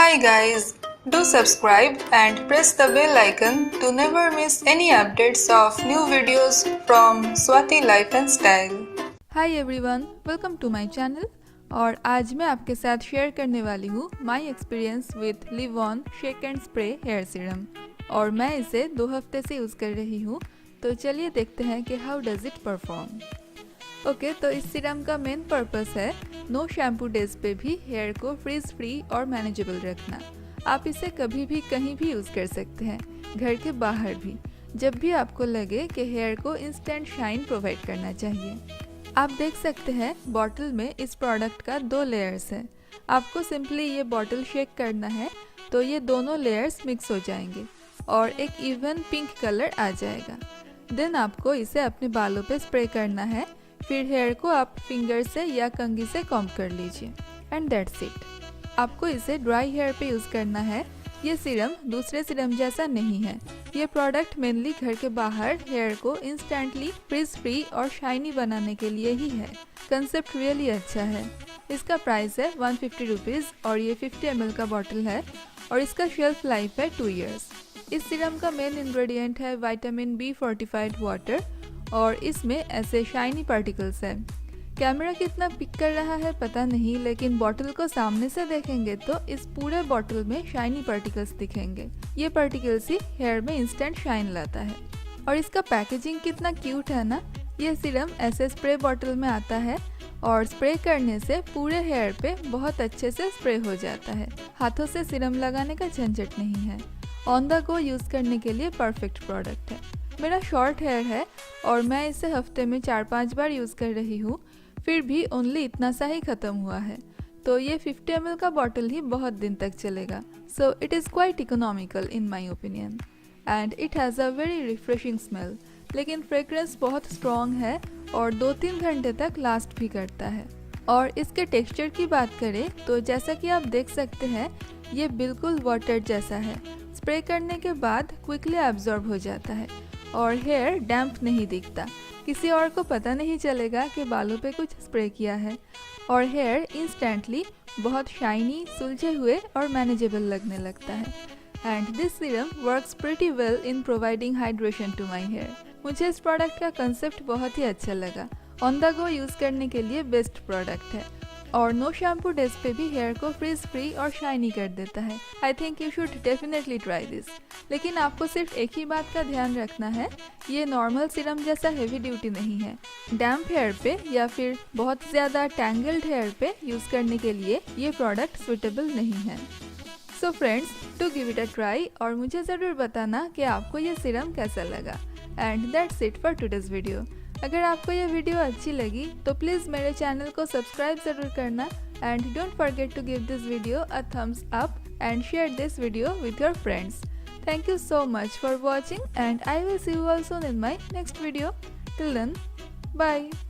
Hi guys, do subscribe and press the bell icon to never miss any updates of new videos from Swati Life and Style. Hi everyone, welcome to my channel और आज मैं आपके साथ share करने वाली हूँ my experience with Livon shake and spray hair serum और मैं इसे 2 हफ्ते से यूज़ कर रही हूँ। तो चलिए देखते हैं कि how does it perform. Okay, तो इस सीरम का मेन पर्पस है नो शैम्पू डेज पे भी हेयर को फ्रीज फ्री और मैनेजेबल रखना। आप इसे कभी भी कहीं भी यूज़ कर सकते हैं, घर के बाहर भी, जब भी आपको लगे कि हेयर को इंस्टेंट शाइन प्रोवाइड करना चाहिए। आप देख सकते हैं बॉटल में इस प्रोडक्ट का 2 लेयर्स है। आपको सिंपली ये बॉटल शेक करना है तो ये दोनों लेयर्स मिक्स हो जाएंगे और एक इवन पिंक कलर आ जाएगा। देन आपको इसे अपने बालों पे स्प्रे करना है, फिर हेयर को आप फिंगर से या कंघी से कॉम्ब कर लीजिए एंड दैट्स इट। आपको इसे ड्राई हेयर पे यूज़ करना है। ये सीरम दूसरे सीरम जैसा नहीं है। ये प्रोडक्ट मेनली घर के बाहर हेयर को इंस्टेंटली फ्रीज फ्री और शाइनी बनाने के लिए ही है। कंसेप्ट रियली अच्छा है। इसका प्राइस है 150 रुपीज़ और ये 50 ml का बॉटल है और इसका शेल्फ लाइफ है 2 years। इस सीरम का मेन इंग्रेडिएंट है विटामिन बी फोर्टिफाइड वाटर और इसमें ऐसे शाइनी पार्टिकल्स है। कैमरा कितना पिक कर रहा है पता नहीं, लेकिन बॉटल को सामने से देखेंगे तो इस पूरे बॉटल में शाइनी पार्टिकल्स दिखेंगे। ये पार्टिकल्स ही हेयर में इंस्टेंट शाइन लाता है। और इसका पैकेजिंग कितना क्यूट है ना। ये सीरम ऐसे स्प्रे बॉटल में आता है और स्प्रे करने से पूरे हेयर पे बहुत अच्छे से स्प्रे हो जाता है। हाथों से सीरम लगाने का झंझट नहीं है। ऑन द गो यूज़ करने के लिए परफेक्ट प्रोडक्ट है। मेरा शॉर्ट हेयर है और मैं इसे हफ्ते में 4-5 बार यूज़ कर रही हूँ, फिर भी ओनली इतना सा ही ख़त्म हुआ है। तो ये 50 ml का बॉटल ही बहुत दिन तक चलेगा। So it is quite economical in my opinion and it has a very refreshing smell. लेकिन फ्रेग्रेंस बहुत स्ट्रॉन्ग है और 2-3 घंटे तक लास्ट भी करता है। और इसके टेक्सचर की बात करें तो जैसा कि आप देख सकते हैं ये बिल्कुल वाटर जैसा है। स्प्रे करने के बाद क्विकली एब्जॉर्ब हो जाता है और हेयर डैम्प नहीं दिखता। किसी और को पता नहीं चलेगा कि बालों पे कुछ स्प्रे किया है और हेयर इंस्टेंटली बहुत शाइनी, सुलझे हुए और मैनेजेबल लगने लगता है। And this serum works pretty well in providing hydration to my hair. मुझे इस प्रोडक्ट का कंसेप्ट बहुत ही अच्छा लगा। ऑन द गो यूज़ करने के लिए बेस्ट प्रोडक्ट है और नो शैम्पू डेज पे भी हेयर को फ्रीज फ्री और शाइनी कर देता है। I think you should definitely try this. लेकिन आपको सिर्फ एक ही बात का ध्यान रखना है, ये नॉर्मल सीरम जैसा हेवी ड्यूटी नहीं है। डैम्प हेयर पे या फिर बहुत ज़्यादा टैंगल्ड हेयर पे यूज़ करने के लिए ये प्रोडक्ट सुटेबल नहीं है। So friends, to give it a try और मुझे ज़रूर बताना कि आपको ये सीरम कैसा लगा। And that's it for today's video. अगर आपको ये वीडियो अच्छी लगी तो प्लीज़ मेरे चैनल को सब्सक्राइब ज़रूर करना and don't forget to give this video a thumbs up and share this video with your friends. Thank you so much for watching and I will see you all soon in my next video. Till then, bye.